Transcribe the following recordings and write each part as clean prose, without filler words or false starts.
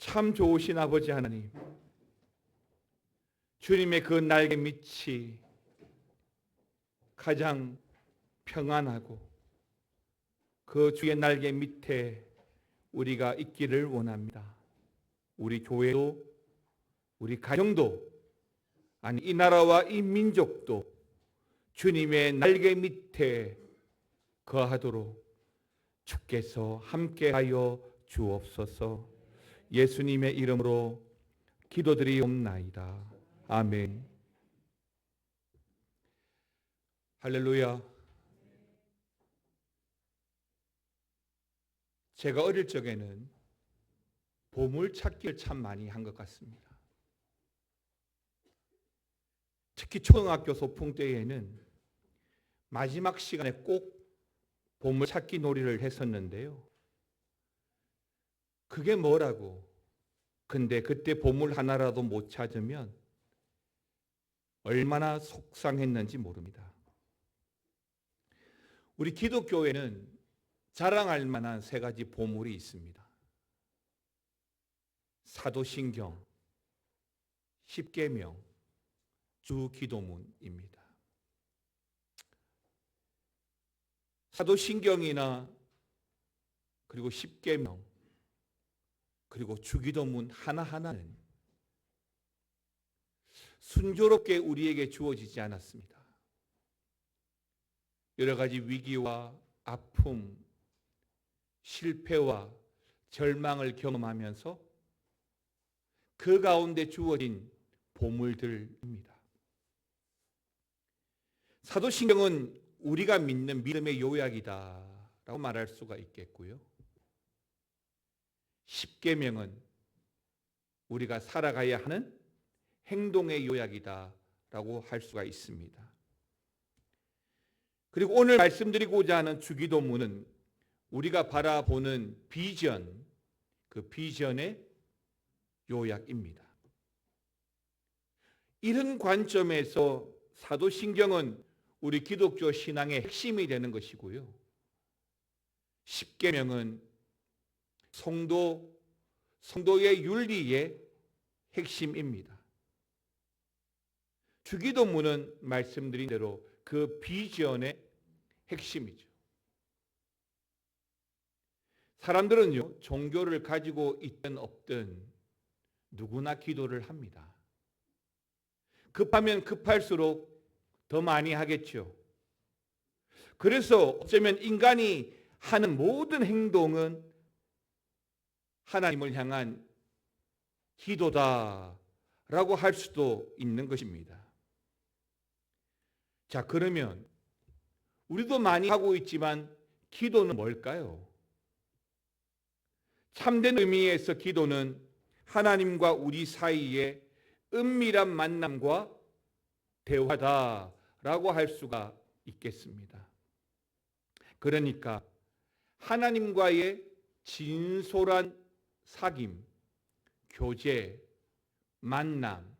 참 좋으신 아버지 하나님, 주님의 그 날개 밑이 가장 평안하고 그 주의 날개 밑에 우리가 있기를 원합니다. 우리 교회도 우리 가정도 아니 이 나라와 이 민족도 주님의 날개 밑에 거하도록 주께서 함께하여 주옵소서. 예수님의 이름으로 기도드리옵나이다. 아멘. 할렐루야. 제가 어릴 적에는 보물 찾기를 참 많이 한 것 같습니다. 특히 초등학교 소풍 때에는 마지막 시간에 꼭 보물 찾기 놀이를 했었는데요. 그게 뭐라고? 근데 그때 보물 하나라도 못 찾으면 얼마나 속상했는지 모릅니다. 우리 기독교에는 자랑할 만한 3가지 보물이 있습니다. 사도신경, 십계명, 주기도문입니다. 사도신경이나 그리고 십계명 그리고 주기도문 하나하나는 순조롭게 우리에게 주어지지 않았습니다. 여러 가지 위기와 아픔, 실패와 절망을 경험하면서 그 가운데 주어진 보물들입니다. 사도신경은 우리가 믿는 믿음의 요약이다라고 말할 수가 있겠고요. 십계명은 우리가 살아가야 하는 행동의 요약이다라고 할 수가 있습니다. 그리고 오늘 말씀드리고자 하는 주기도문은 우리가 바라보는 비전, 그 비전의 요약입니다. 이런 관점에서 사도신경은 우리 기독교 신앙의 핵심이 되는 것이고요. 십계명은 성도의 윤리의 핵심입니다. 주기도문은 말씀드린 대로 그 비전의 핵심이죠. 사람들은요, 종교를 가지고 있든 없든 누구나 기도를 합니다. 급하면 급할수록 더 많이 하겠죠. 그래서 어쩌면 인간이 하는 모든 행동은 하나님을 향한 기도다라고 할 수도 있는 것입니다. 자, 그러면 우리도 많이 하고 있지만 기도는 뭘까요? 참된 의미에서 기도는 하나님과 우리 사이의 은밀한 만남과 대화다라고 할 수가 있겠습니다. 그러니까 하나님과의 진솔한 사귐, 교제, 만남,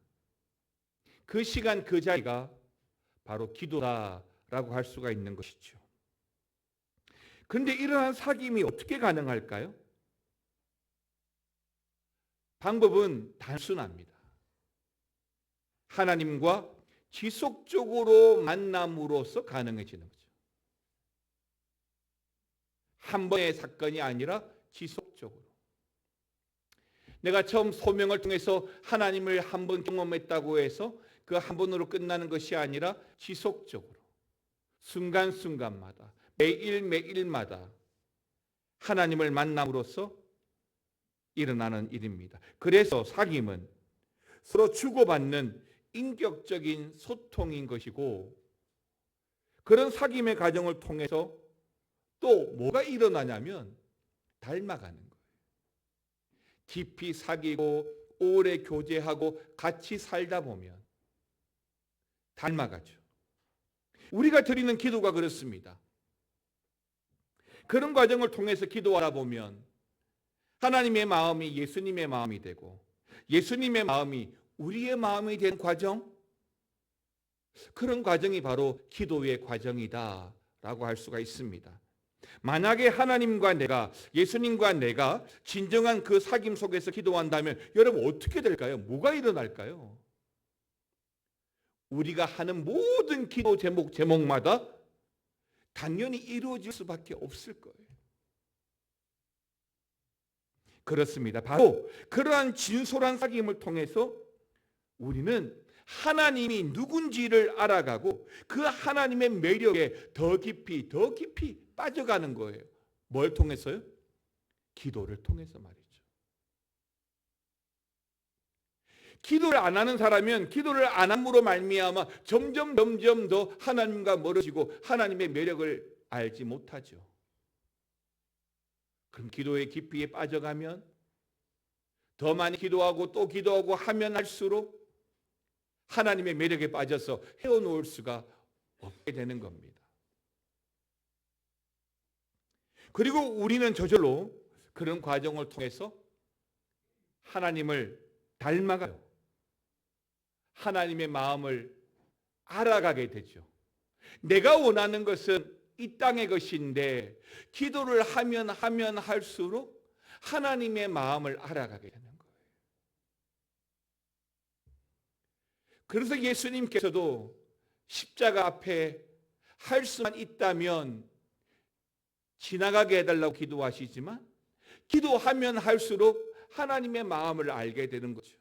그 시간 그 자리가 바로 기도다라고 할 수가 있는 것이죠. 그런데 이러한 사귐이 어떻게 가능할까요? 방법은 단순합니다. 하나님과 지속적으로 만남으로써 가능해지는 거죠. 한 번의 사건이 아니라 지속적으로. 내가 처음 소명을 통해서 하나님을 한 번 경험했다고 해서 그 한 번으로 끝나는 것이 아니라 지속적으로 순간순간마다 매일매일마다 하나님을 만남으로써 일어나는 일입니다. 그래서 사귐은 서로 주고받는 인격적인 소통인 것이고, 그런 사귐의 과정을 통해서 또 뭐가 일어나냐면 닮아가는 거예요. 깊이 사귀고 오래 교제하고 같이 살다 보면 닮아가죠. 우리가 드리는 기도가 그렇습니다. 그런 과정을 통해서 기도하다 보면 하나님의 마음이 예수님의 마음이 되고 예수님의 마음이 우리의 마음이 된 과정, 그런 과정이 바로 기도의 과정이다라고 할 수가 있습니다. 만약에 하나님과 내가, 예수님과 내가 진정한 그 사귐 속에서 기도한다면 여러분 어떻게 될까요? 뭐가 일어날까요? 우리가 하는 모든 기도 제목마다 당연히 이루어질 수밖에 없을 거예요. 그렇습니다. 바로 그러한 진솔한 사귐을 통해서 우리는 하나님이 누군지를 알아가고 그 하나님의 매력에 더 깊이 빠져가는 거예요. 뭘 통해서요? 기도를 통해서 말이죠. 기도를 안 하는 사람은 기도를 안 함으로 말미암아 점점 더 하나님과 멀어지고 하나님의 매력을 알지 못하죠. 그럼 기도의 깊이에 빠져가면 더 많이 기도하고 또 기도하고 하면 할수록 하나님의 매력에 빠져서 헤어놓을 수가 없게 되는 겁니다. 그리고 우리는 저절로 그런 과정을 통해서 하나님을 닮아가요. 하나님의 마음을 알아가게 되죠. 내가 원하는 것은 이 땅의 것인데 기도를 하면 할수록 하나님의 마음을 알아가게 되는 거예요. 그래서 예수님께서도 십자가 앞에 할 수만 있다면 지나가게 해달라고 기도하시지만 기도하면 할수록 하나님의 마음을 알게 되는 거죠.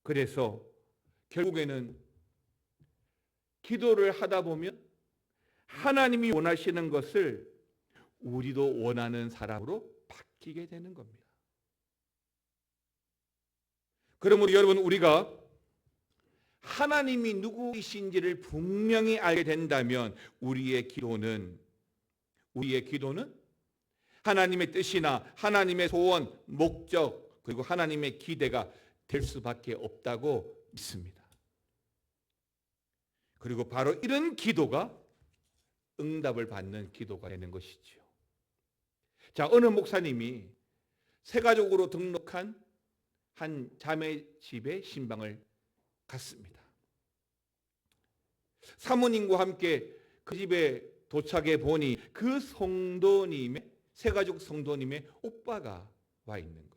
그래서 결국에는 기도를 하다 보면 하나님이 원하시는 것을 우리도 원하는 사람으로 바뀌게 되는 겁니다. 그러므로 여러분, 우리가 하나님이 누구이신지를 분명히 알게 된다면 우리의 기도는 하나님의 뜻이나 하나님의 소원, 목적, 그리고 하나님의 기대가 될 수밖에 없다고 믿습니다. 그리고 바로 이런 기도가 응답을 받는 기도가 되는 것이지요. 자, 어느 목사님이 세가족으로 등록한 한 자매 집에 신방을 갔습니다. 사모님과 함께 그 집에 도착해 보니 그 세가족 성도님의 오빠가 와 있는 거예요.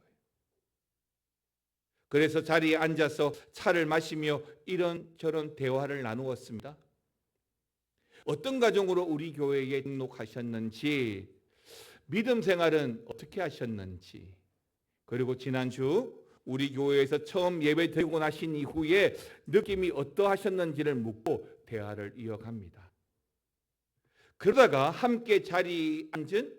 그래서 자리에 앉아서 차를 마시며 이런저런 대화를 나누었습니다. 어떤 가정으로 우리 교회에 등록하셨는지, 믿음 생활은 어떻게 하셨는지, 그리고 지난주 우리 교회에서 처음 예배 드리고 나신 이후에 느낌이 어떠하셨는지를 묻고 대화를 이어갑니다. 그러다가 함께 자리에 앉은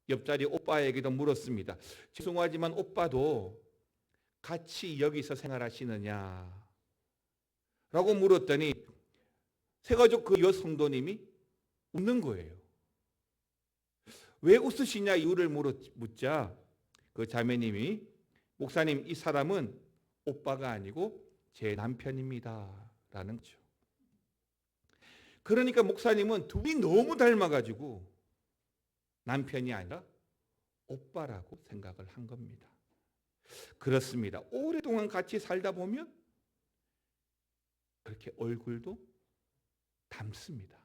옆자리 오빠에게도 물었습니다. 죄송하지만 오빠도 같이 여기서 생활하시느냐? 라고 물었더니 세가족 그 여성도님이 웃는 거예요. 왜 웃으시냐 이유를 묻자 그 자매님이, 목사님, 이 사람은 오빠가 아니고 제 남편입니다 라는 거죠. 그러니까 목사님은 둘이 너무 닮아가지고 남편이 아니라 오빠라고 생각을 한 겁니다. 그렇습니다. 오랫동안 같이 살다 보면 그렇게 얼굴도 닮습니다.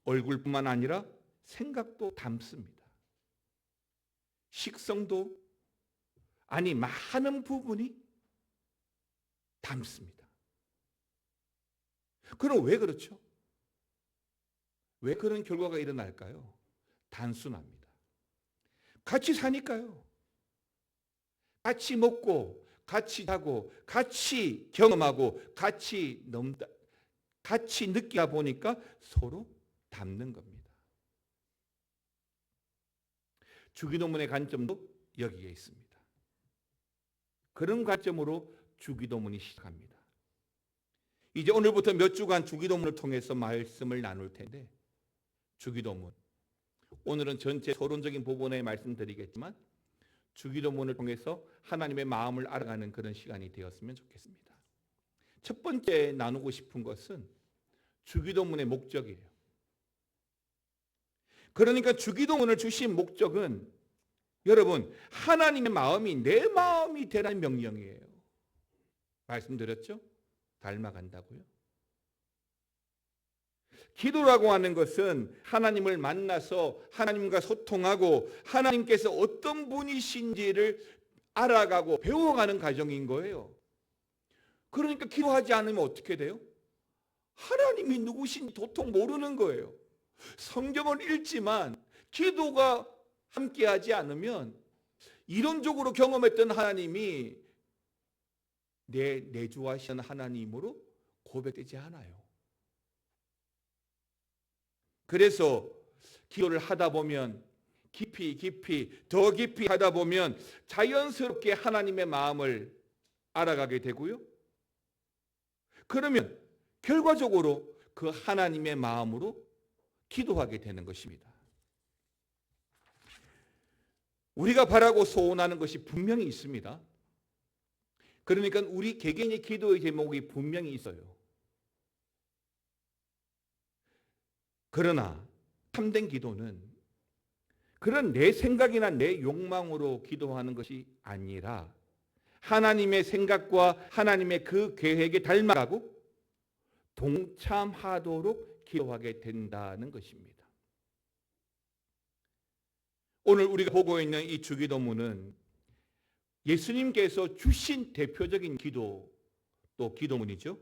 얼굴뿐만 아니라 생각도 닮습니다. 식성도, 아니 많은 부분이 닮습니다. 그럼 왜 그렇죠? 왜 그런 결과가 일어날까요? 단순합니다. 같이 사니까요. 같이 먹고, 같이 자고, 같이 경험하고, 같이 느끼다 보니까 서로 닮는 겁니다. 주기도문의 관점도 여기에 있습니다. 그런 관점으로 주기도문이 시작합니다. 이제 오늘부터 몇 주간 주기도문을 통해서 말씀을 나눌 텐데, 주기도문, 오늘은 전체 서론적인 부분에 말씀드리겠지만 주기도문을 통해서 하나님의 마음을 알아가는 그런 시간이 되었으면 좋겠습니다. 첫 번째 나누고 싶은 것은 주기도문의 목적이에요. 그러니까 주기도문을 주신 목적은 여러분, 하나님의 마음이 내 마음이 되라는 명령이에요. 말씀드렸죠? 닮아간다고요? 기도라고 하는 것은 하나님을 만나서 하나님과 소통하고 하나님께서 어떤 분이신지를 알아가고 배워가는 과정인 거예요. 그러니까 기도하지 않으면 어떻게 돼요? 하나님이 누구신지 도통 모르는 거예요. 성경을 읽지만 기도가 함께하지 않으면 이론적으로 경험했던 하나님이 내 내주하신 하나님으로 고백되지 않아요. 그래서 기도를 하다 보면 더 깊이 하다 보면 자연스럽게 하나님의 마음을 알아가게 되고요. 그러면 결과적으로 그 하나님의 마음으로 기도하게 되는 것입니다. 우리가 바라고 소원하는 것이 분명히 있습니다. 그러니까 우리 개개인의 기도의 제목이 분명히 있어요. 그러나 참된 기도는 그런 내 생각이나 내 욕망으로 기도하는 것이 아니라 하나님의 생각과 하나님의 그 계획에 닮아가고 동참하도록 기도하게 된다는 것입니다. 오늘 우리가 보고 있는 이 주기도문은 예수님께서 주신 대표적인 기도, 또 기도문이죠.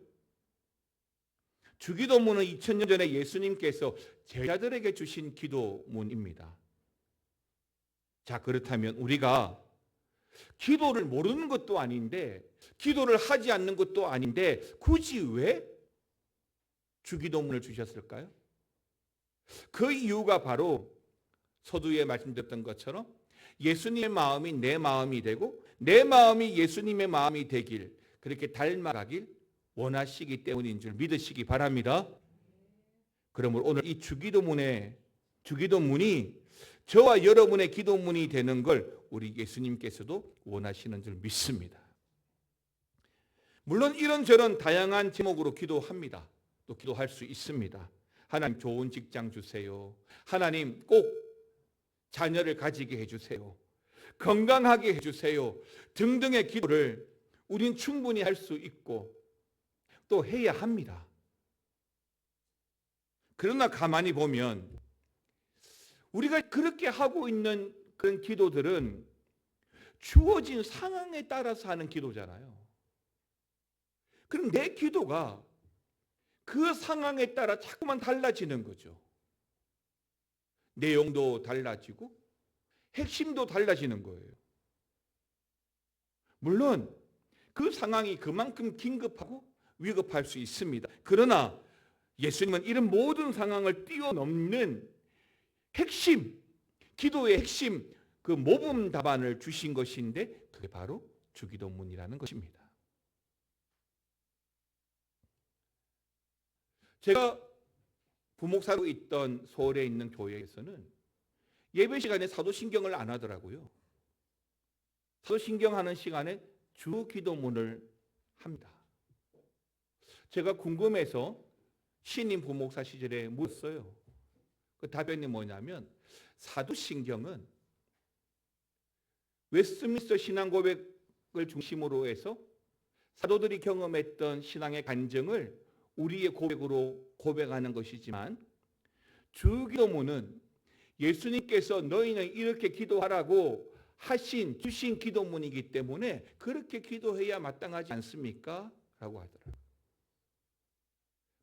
주기도문은 2000년 전에 예수님께서 제자들에게 주신 기도문입니다. 자, 그렇다면 우리가 기도를 모르는 것도 아닌데, 기도를 하지 않는 것도 아닌데 굳이 왜 주기도문을 주셨을까요? 그 이유가 바로 서두에 말씀드렸던 것처럼 예수님의 마음이 내 마음이 되고 내 마음이 예수님의 마음이 되길, 그렇게 닮아가길 원하시기 때문인 줄 믿으시기 바랍니다. 그러므로 오늘 이 주기도문이 저와 여러분의 기도문이 되는 걸 우리 예수님께서도 원하시는 줄 믿습니다. 물론 이런저런 다양한 제목으로 기도합니다. 또 기도할 수 있습니다. 하나님 좋은 직장 주세요. 하나님 꼭 자녀를 가지게 해주세요. 건강하게 해주세요. 등등의 기도를 우린 충분히 할 수 있고 또 해야 합니다. 그러나 가만히 보면 우리가 그렇게 하고 있는 그런 기도들은 주어진 상황에 따라서 하는 기도잖아요. 그럼 내 기도가 그 상황에 따라 자꾸만 달라지는 거죠. 내용도 달라지고 핵심도 달라지는 거예요. 물론 그 상황이 그만큼 긴급하고 위급할 수 있습니다. 그러나 예수님은 이런 모든 상황을 뛰어넘는 핵심, 기도의 핵심, 그 모범 답안을 주신 것인데 그게 바로 주기도문이라는 것입니다. 제가 부목사로 있던 서울에 있는 교회에서는 예배 시간에 사도신경을 안 하더라고요. 사도신경 하는 시간에 주기도문을 합니다. 제가 궁금해서 신임 부목사 시절에 물었어요. 그 답변이 뭐냐면 사도신경은 웨스트민스터 신앙고백을 중심으로 해서 사도들이 경험했던 신앙의 간증을 우리의 고백으로 고백하는 것이지만 주기도문은 예수님께서 너희는 이렇게 기도하라고 주신 기도문이기 때문에 그렇게 기도해야 마땅하지 않습니까? 라고 하더라고요.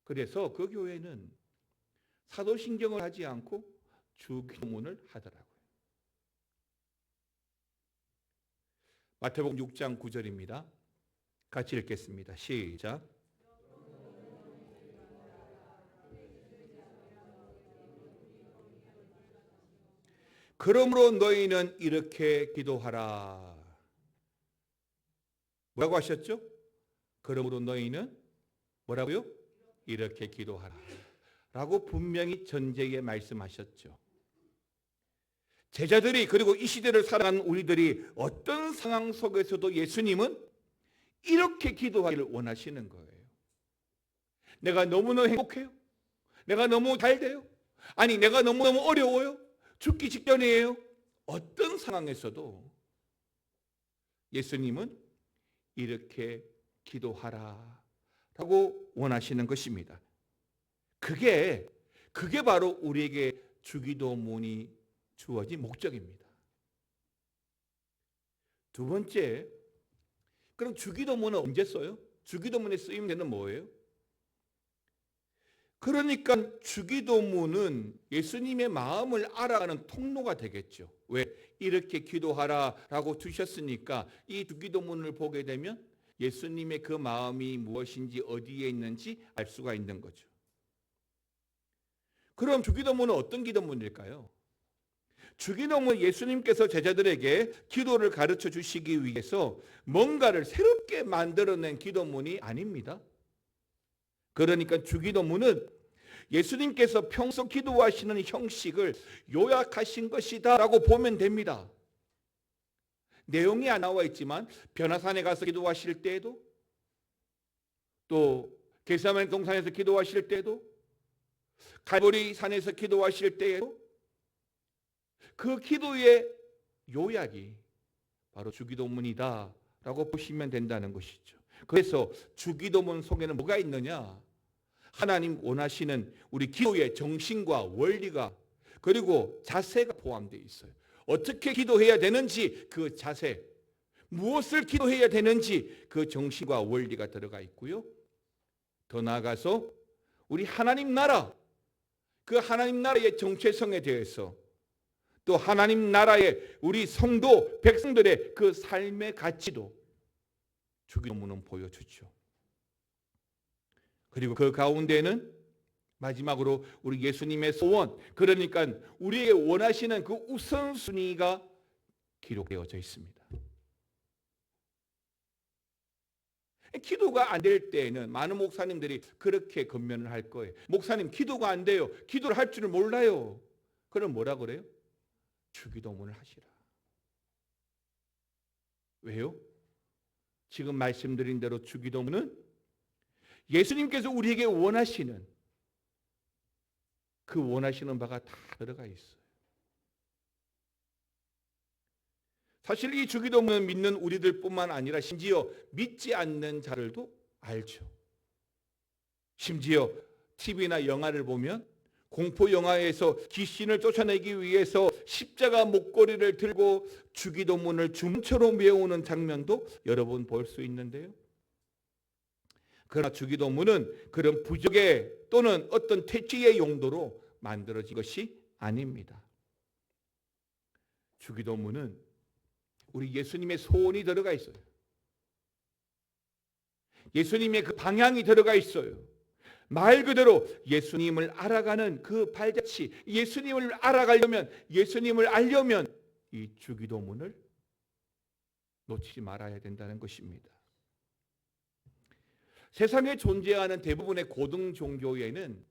그래서 그 교회는 사도신경을 하지 않고 주기도문을 하더라고요. 마태복음 6장 9절입니다. 같이 읽겠습니다. 시작. 그러므로 너희는 이렇게 기도하라. 뭐라고 하셨죠? 그러므로 너희는 뭐라고요? 이렇게 기도하라. 라고 분명히 전제에 말씀하셨죠. 제자들이 그리고 이 시대를 살아가는 우리들이 어떤 상황 속에서도 예수님은 이렇게 기도하기를 원하시는 거예요. 내가 너무너무 행복해요. 내가 너무 잘 돼요. 아니 내가 너무너무 어려워요. 죽기 직전이에요. 어떤 상황에서도 예수님은 이렇게 기도하라 라고 원하시는 것입니다. 그게 바로 우리에게 주기도문이 주어진 목적입니다. 두 번째, 그럼 주기도문은 언제 써요? 주기도문의 쓰임새는 뭐예요? 그러니까 주기도문은 예수님의 마음을 알아가는 통로가 되겠죠. 왜? 이렇게 기도하라라고 두셨으니까 이 주기도문을 보게 되면 예수님의 그 마음이 무엇인지 어디에 있는지 알 수가 있는 거죠. 그럼 주기도문은 어떤 기도문일까요? 주기도문은 예수님께서 제자들에게 기도를 가르쳐 주시기 위해서 뭔가를 새롭게 만들어낸 기도문이 아닙니다. 그러니까 주기도문은 예수님께서 평소 기도하시는 형식을 요약하신 것이다 라고 보면 됩니다. 내용이 안 나와 있지만 변화산에 가서 기도하실 때에도, 또 겟세마네 동산에서 기도하실 때에도, 갈보리 산에서 기도하실 때에도 그 기도의 요약이 바로 주기도문이다 라고 보시면 된다는 것이죠. 그래서 주기도문 속에는 뭐가 있느냐? 하나님 원하시는 우리 기도의 정신과 원리가, 그리고 자세가 포함되어 있어요. 어떻게 기도해야 되는지 그 자세, 무엇을 기도해야 되는지 그 정신과 원리가 들어가 있고요. 더 나아가서 우리 하나님 나라, 그 하나님 나라의 정체성에 대해서, 또 하나님 나라의 우리 성도 백성들의 그 삶의 가치도 주기도문은 보여주죠. 그리고 그 가운데는 마지막으로 우리 예수님의 소원, 그러니까 우리에게 원하시는 그 우선순위가 기록되어져 있습니다. 기도가 안 될 때에는 많은 목사님들이 그렇게 권면을 할 거예요. 목사님, 기도가 안 돼요. 기도를 할 줄을 몰라요. 그럼 뭐라 그래요? 주기도문을 하시라. 왜요? 지금 말씀드린 대로 주기도문은 예수님께서 우리에게 원하시는 그 원하시는 바가 다 들어가 있어요. 사실 이 주기도문은 믿는 우리들뿐만 아니라 심지어 믿지 않는 자들도 알죠. 심지어 TV나 영화를 보면 공포 영화에서 귀신을 쫓아내기 위해서 십자가 목걸이를 들고 주기도문을 주문처럼 외우는 장면도 여러 번 볼 수 있는데요. 그러나 주기도문은 그런 부적의 또는 어떤 퇴치의 용도로 만들어진 것이 아닙니다. 주기도문은 우리 예수님의 소원이 들어가 있어요. 예수님의 그 방향이 들어가 있어요. 말 그대로 예수님을 알아가는 그 발자취, 예수님을 알아가려면, 예수님을 알려면 이 주기도문을 놓치지 말아야 된다는 것입니다. 세상에 존재하는 대부분의 고등 종교에는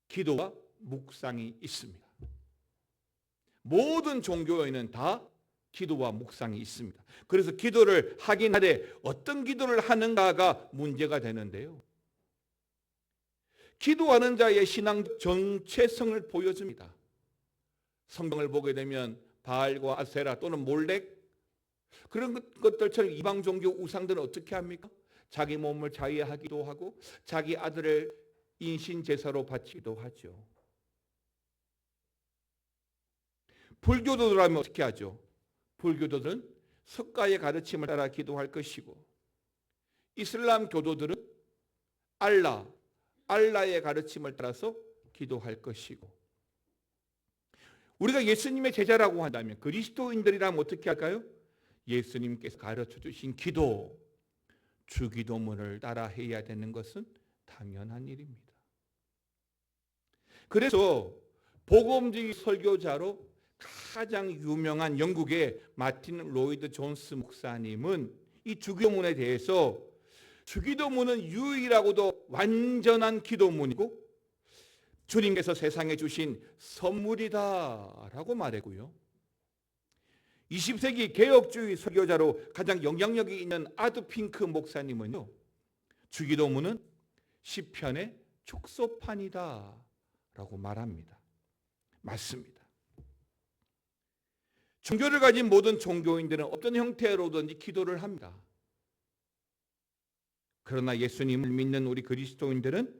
기도와 묵상이 있습니다. 모든 종교에는 다 기도와 묵상이 있습니다. 그래서 기도를 하긴 하되 어떤 기도를 하는가가 문제가 되는데요. 기도하는 자의 신앙 정체성을 보여줍니다. 성경을 보게 되면 바알과 아세라 또는 몰렉, 그런 것들처럼 이방 종교 우상들은 어떻게 합니까? 자기 몸을 자위하기도 하고 자기 아들을 인신 제사로 바치기도 하죠. 불교도들은 어떻게 하죠? 불교도들은 석가의 가르침을 따라 기도할 것이고, 이슬람 교도들은 알라의 가르침을 따라서 기도할 것이고, 우리가 예수님의 제자라고 한다면, 그리스도인들이라면 어떻게 할까요? 예수님께서 가르쳐 주신 기도, 주기도문을 따라 해야 되는 것은 당연한 일입니다. 그래서 복음주의 설교자로 가장 유명한 영국의 마틴 로이드 존스 목사님은 이 주기도문에 대해서 주기도문은 유일하고도 완전한 기도문이고 주님께서 세상에 주신 선물이다라고 말했고요. 20세기 개혁주의 설교자로 가장 영향력이 있는 아드 핑크 목사님은요, 주기도문은 시편의 축소판이다라고 말합니다. 맞습니다. 종교를 가진 모든 종교인들은 어떤 형태로든지 기도를 합니다. 그러나 예수님을 믿는 우리 그리스도인들은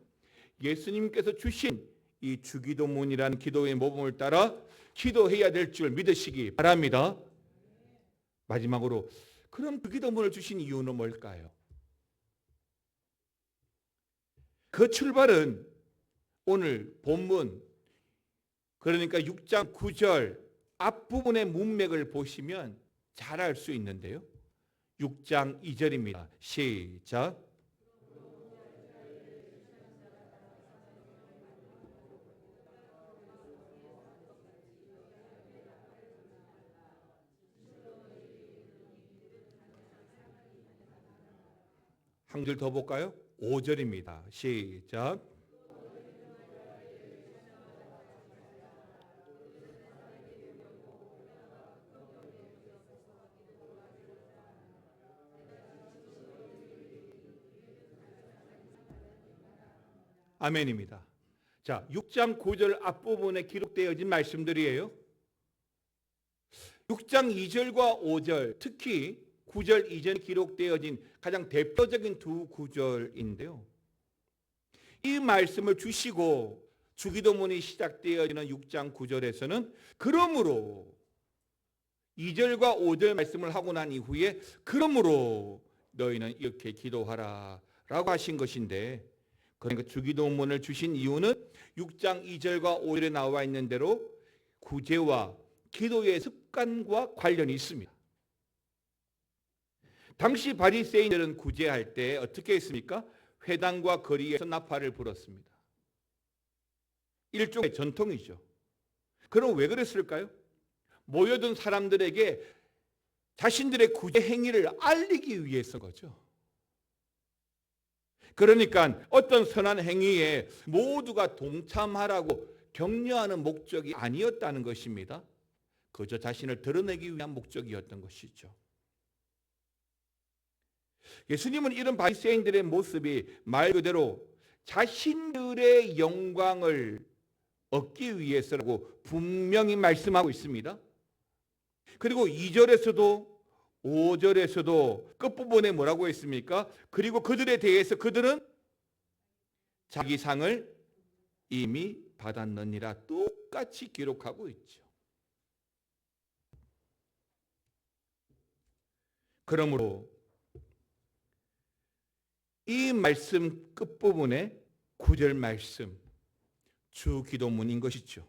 예수님께서 주신 이 주기도문이라는 기도의 모범을 따라 기도해야 될 줄 믿으시기 바랍니다. 마지막으로 그럼 주기도문을 주신 이유는 뭘까요? 그 출발은 오늘 본문, 그러니까 6장 9절 앞부분의 문맥을 보시면 잘 알 수 있는데요. 6장 2절입니다. 시작. 한 줄 더 볼까요? 5절입니다. 시작. 아멘입니다. 자, 6장 9절 앞부분에 기록되어진 말씀들이에요. 6장 2절과 5절, 특히 9절 이전에 기록되어진 가장 대표적인 두 구절인데요. 이 말씀을 주시고 주기도문이 시작되어지는 6장 9절에서는 그러므로 2절과 5절 말씀을 하고 난 이후에 그러므로 너희는 이렇게 기도하라 라고 하신 것인데, 그러니까 주기도문을 주신 이유는 6장 2절과 5절에 나와 있는 대로 구제와 기도의 습관과 관련이 있습니다. 당시 바리새인들은 구제할 때 어떻게 했습니까? 회당과 거리에서 나팔을 불었습니다. 일종의 전통이죠. 그럼 왜 그랬을까요? 모여든 사람들에게 자신들의 구제 행위를 알리기 위해서인 거죠. 그러니까 어떤 선한 행위에 모두가 동참하라고 격려하는 목적이 아니었다는 것입니다. 그저 자신을 드러내기 위한 목적이었던 것이죠. 예수님은 이런 바리새인들의 모습이 말 그대로 자신들의 영광을 얻기 위해서라고 분명히 말씀하고 있습니다. 그리고 2절에서도 5절에서도 끝부분에 뭐라고 했습니까? 그리고 그들에 대해서 그들은 자기 상을 이미 받았느니라 똑같이 기록하고 있죠. 그러므로 이 말씀 끝부분에 9절 말씀 주기도문인 것이죠.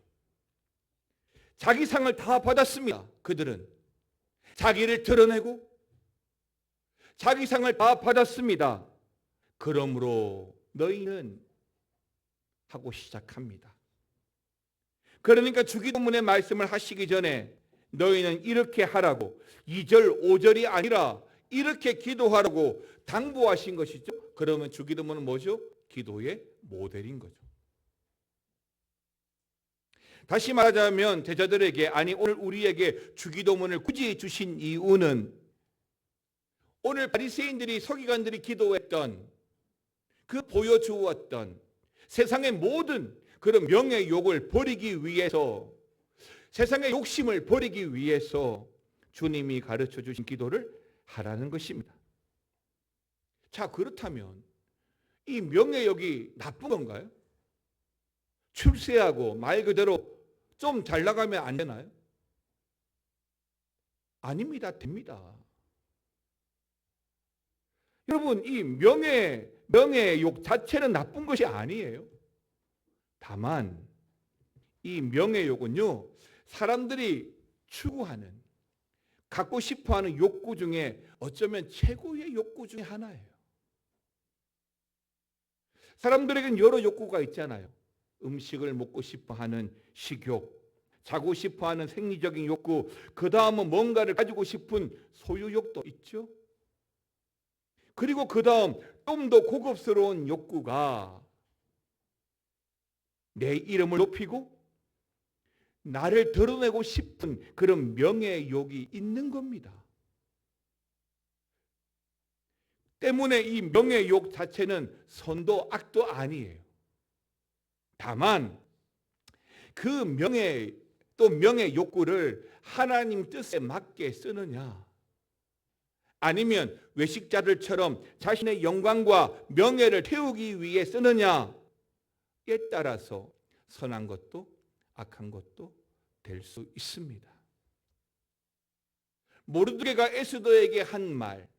자기 상을 다 받았습니다. 그들은 자기를 드러내고 자기 상을 다 받았습니다. 그러므로 너희는 하고 시작합니다. 그러니까 주기도문의 말씀을 하시기 전에 너희는 이렇게 하라고 2절 5절이 아니라 이렇게 기도하라고 당부하신 것이죠. 그러면 주기도문은 뭐죠? 기도의 모델인 거죠. 다시 말하자면 제자들에게, 아니 오늘 우리에게 주기도문을 굳이 주신 이유는 오늘 바리새인들이 서기관들이 기도했던 그 보여주었던 세상의 모든 그런 명예욕을 버리기 위해서, 세상의 욕심을 버리기 위해서 주님이 가르쳐 주신 기도를 하라는 것입니다. 자, 그렇다면 이 명예욕이 나쁜 건가요? 출세하고 말 그대로 좀 잘 나가면 안 되나요? 아닙니다. 됩니다. 여러분, 이 명예욕 자체는 나쁜 것이 아니에요. 다만 이 명예욕은요, 사람들이 추구하는, 갖고 싶어하는 욕구 중에 어쩌면 최고의 욕구 중에 하나예요. 사람들에게는 여러 욕구가 있잖아요. 음식을 먹고 싶어하는 식욕, 자고 싶어하는 생리적인 욕구, 그 다음은 뭔가를 가지고 싶은 소유욕도 있죠. 그리고 그 다음 좀 더 고급스러운 욕구가 내 이름을 높이고 나를 드러내고 싶은 그런 명예욕이 있는 겁니다. 때문에 이 명예욕 자체는 선도 악도 아니에요. 다만 그 명예 또 명예 욕구를 하나님 뜻에 맞게 쓰느냐, 아니면 외식자들처럼 자신의 영광과 명예를 태우기 위해 쓰느냐에 따라서 선한 것도 악한 것도 될 수 있습니다. 모르드게가 에스더에게 한 말,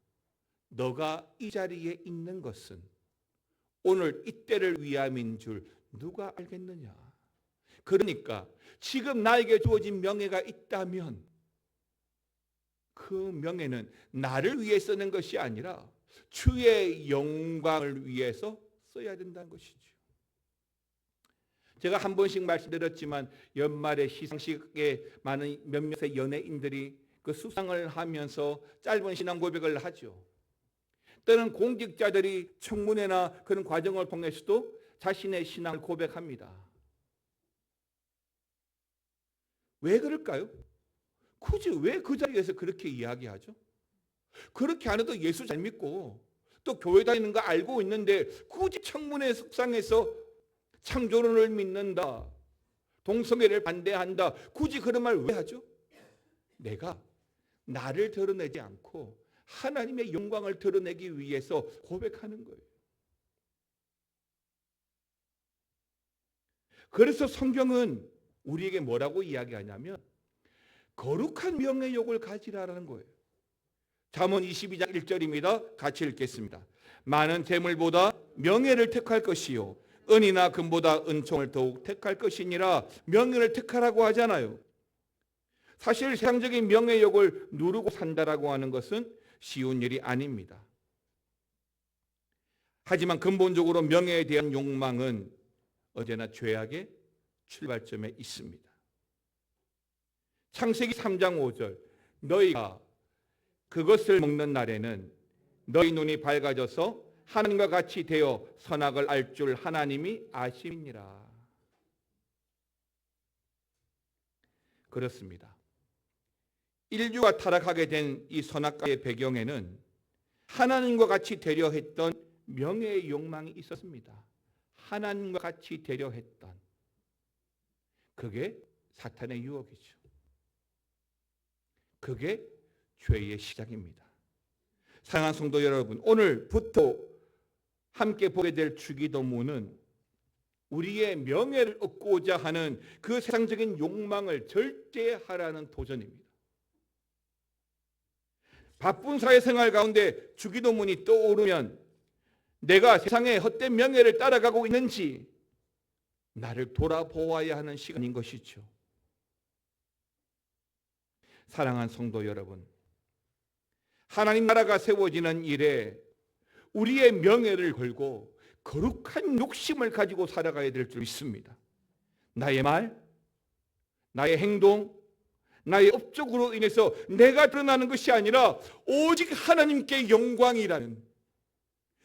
너가 이 자리에 있는 것은 오늘 이때를 위함인 줄 누가 알겠느냐. 그러니까 지금 나에게 주어진 명예가 있다면 그 명예는 나를 위해 쓰는 것이 아니라 주의 영광을 위해서 써야 된다는 것이죠. 제가 한 번씩 말씀드렸지만 연말에 시상식에 많은 몇몇의 연예인들이 그 수상을 하면서 짧은 신앙 고백을 하죠. 때는 공직자들이 청문회나 그런 과정을 통해서도 자신의 신앙을 고백합니다. 왜 그럴까요? 굳이 왜 그 자리에서 그렇게 이야기하죠? 그렇게 안 해도 예수 잘 믿고 또 교회 다니는 거 알고 있는데 굳이 청문회 석상에서 창조론을 믿는다, 동성애를 반대한다, 굳이 그런 말 왜 하죠? 내가 나를 드러내지 않고 하나님의 영광을 드러내기 위해서 고백하는 거예요. 그래서 성경은 우리에게 뭐라고 이야기하냐면 거룩한 명예욕을 가지라라는 거예요. 잠언 22장 1절입니다. 같이 읽겠습니다. 많은 재물보다 명예를 택할 것이요 은이나 금보다 은총을 더욱 택할 것이니라. 명예를 택하라고 하잖아요. 사실 세상적인 명예욕을 누르고 산다라고 하는 것은 쉬운 일이 아닙니다. 하지만 근본적으로 명예에 대한 욕망은 언제나 죄악의 출발점에 있습니다. 창세기 3장 5절 너희가 그것을 먹는 날에는 너희 눈이 밝아져서 하나님과 같이 되어 선악을 알 줄 하나님이 아심이니라. 그렇습니다. 인류가 타락하게 된 이 선악과의 배경에는 하나님과 같이 되려 했던 명예의 욕망이 있었습니다. 하나님과 같이 되려 했던 그게 사탄의 유혹이죠. 그게 죄의 시작입니다. 사랑하는 성도 여러분, 오늘부터 함께 보게 될 주기도문은 우리의 명예를 얻고자 하는 그 세상적인 욕망을 절제하라는 도전입니다. 바쁜 사회생활 가운데 주기도문이 떠오르면 내가 세상의 헛된 명예를 따라가고 있는지 나를 돌아보아야 하는 시간인 것이죠. 사랑하는 성도 여러분, 하나님 나라가 세워지는 일에 우리의 명예를 걸고 거룩한 욕심을 가지고 살아가야 될 줄 믿습니다. 나의 말, 나의 행동, 나의 업적으로 인해서 내가 드러나는 것이 아니라 오직 하나님께 영광이라는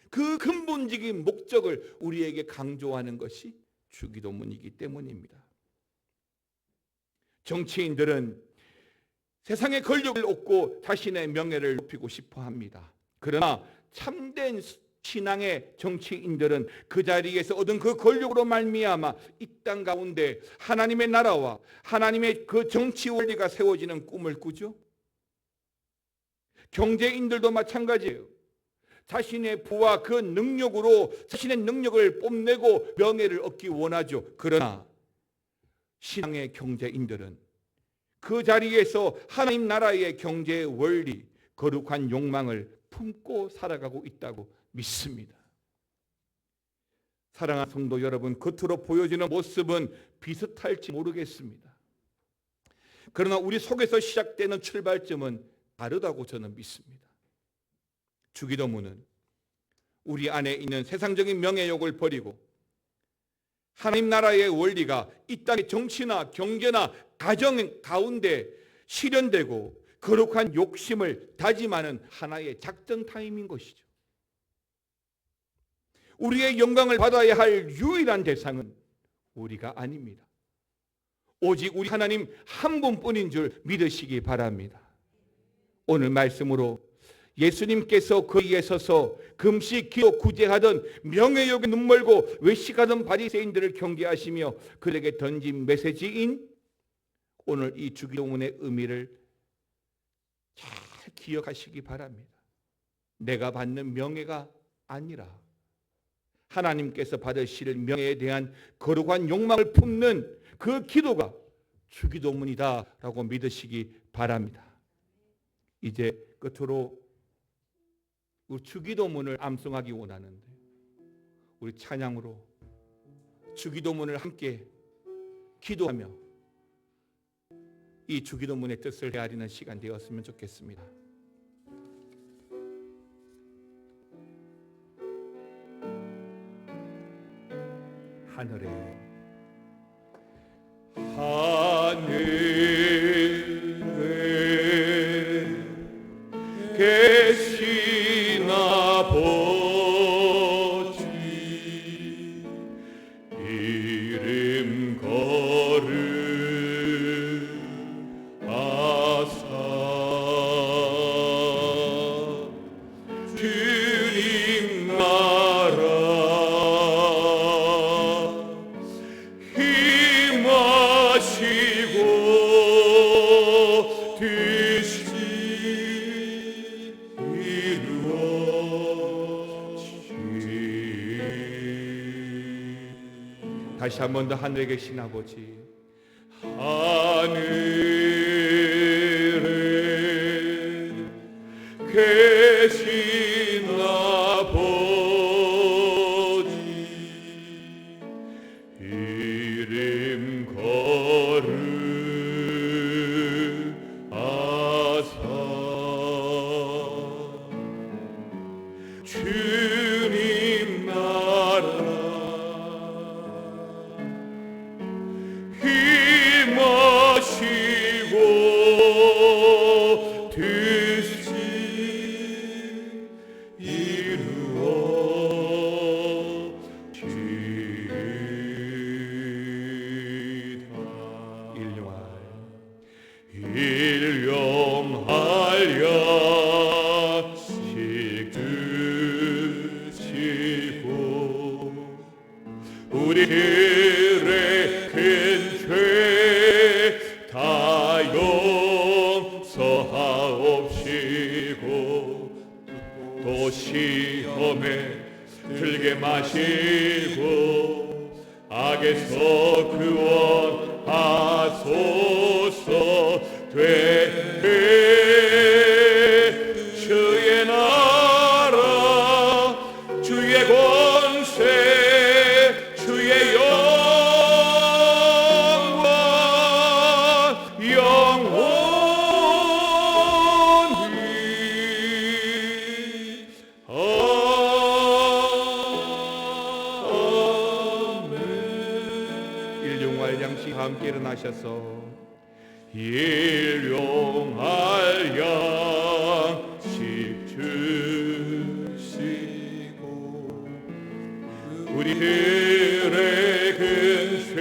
그 근본적인 목적을 우리에게 강조하는 것이 주기도문이기 때문입니다. 정치인들은 세상의 권력을 얻고 자신의 명예를 높이고 싶어 합니다. 그러나 참된 신앙의 정치인들은 그 자리에서 얻은 그 권력으로 말미암아 이 땅 가운데 하나님의 나라와 하나님의 그 정치 원리가 세워지는 꿈을 꾸죠. 경제인들도 마찬가지예요. 자신의 부와 그 능력으로 자신의 능력을 뽐내고 명예를 얻기 원하죠. 그러나 신앙의 경제인들은 그 자리에서 하나님 나라의 경제의 원리, 거룩한 욕망을 품고 살아가고 있다고 믿습니다. 사랑하는 성도 여러분, 겉으로 보여지는 모습은 비슷할지 모르겠습니다. 그러나 우리 속에서 시작되는 출발점은 다르다고 저는 믿습니다. 주기도문은 우리 안에 있는 세상적인 명예욕을 버리고 하나님 나라의 원리가 이 땅의 정치나 경제나 가정 가운데 실현되고 거룩한 욕심을 다짐하는 하나의 작전 타임인 것이죠. 우리의 영광을 받아야 할 유일한 대상은 우리가 아닙니다. 오직 우리 하나님 한 분뿐인 줄 믿으시기 바랍니다. 오늘 말씀으로 예수님께서 그 위에 서서 금식, 기도, 구제하던 명예욕에 눈멀고 외식하던 바리새인들을 경계하시며 그에게 던진 메시지인 오늘 이 주기도문의 의미를 잘 기억하시기 바랍니다. 내가 받는 명예가 아니라 하나님께서 받으실 명예에 대한 거룩한 욕망을 품는 그 기도가 주기도문이다라고 믿으시기 바랍니다. 이제 끝으로 우리 주기도문을 암송하기 원하는데 우리 찬양으로 주기도문을 함께 기도하며 이 주기도문의 뜻을 헤아리는 시간 되었으면 좋겠습니다. 하늘에 계시나 보지 이름 거룩하사 주님 나라 힘하시고 뜻이 다시 한 번 더 하늘에 계신 아버지, 하늘에 계신 아버지 이름 거룩하사 주님 나라 힘하시고 뜻이 이루어지이다. 일용할 양식 드시고 우리들의 큰 죄 다 용서하옵시고 또 시험에 들게 마시고 악에서 구원하소서. 되게 주의 나라 주의 권세 주의 영광 영원히 아멘. 일용할 양식 함께 일어나셔서 일용할 양식 주시고 우리들의 큰 죄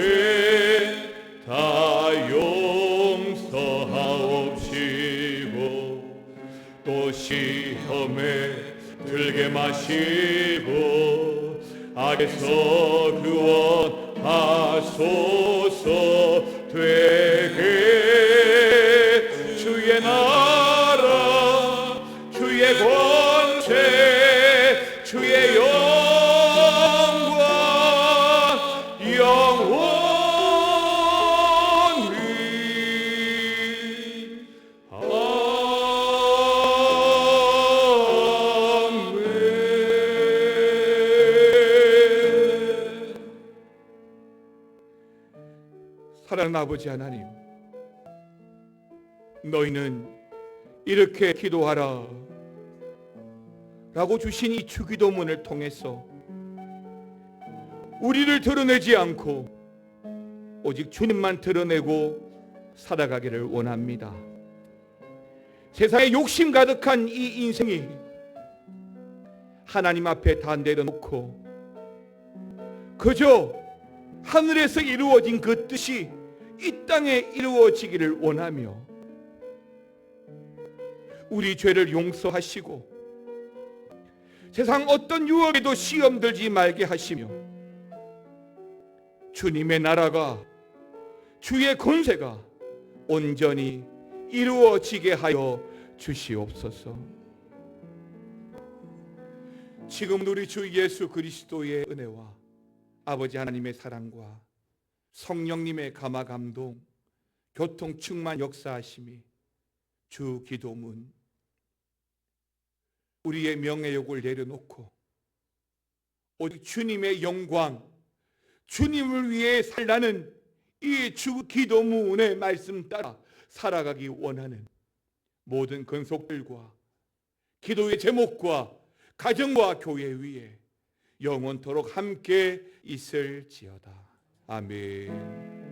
다 용서하옵시고 또 시험에 들게 마시고 악에서 구원하소서. 되게 주의 나라 주의 권세 주의 영광 영원히 아멘. 사랑하는 아버지 하나님, 너희는 이렇게 기도하라 라고 주신 이 주기도문을 통해서 우리를 드러내지 않고 오직 주님만 드러내고 살아가기를 원합니다. 세상에 욕심 가득한 이 인생이 하나님 앞에 다 내려놓고 그저 하늘에서 이루어진 그 뜻이 이 땅에 이루어지기를 원하며 우리 죄를 용서하시고 세상 어떤 유혹에도 시험 들지 말게 하시며 주님의 나라가 주의 권세가 온전히 이루어지게 하여 주시옵소서. 지금 우리 주 예수 그리스도의 은혜와 아버지 하나님의 사랑과 성령님의 감화 감동, 교통 충만 역사하심이 주 기도문, 우리의 명예욕을 내려놓고 오직 주님의 영광, 주님을 위해 살라는 이 주 기도문의 말씀 따라 살아가기 원하는 모든 근속들과 기도의 제목과 가정과 교회 위에 영원토록 함께 있을지어다. 아멘.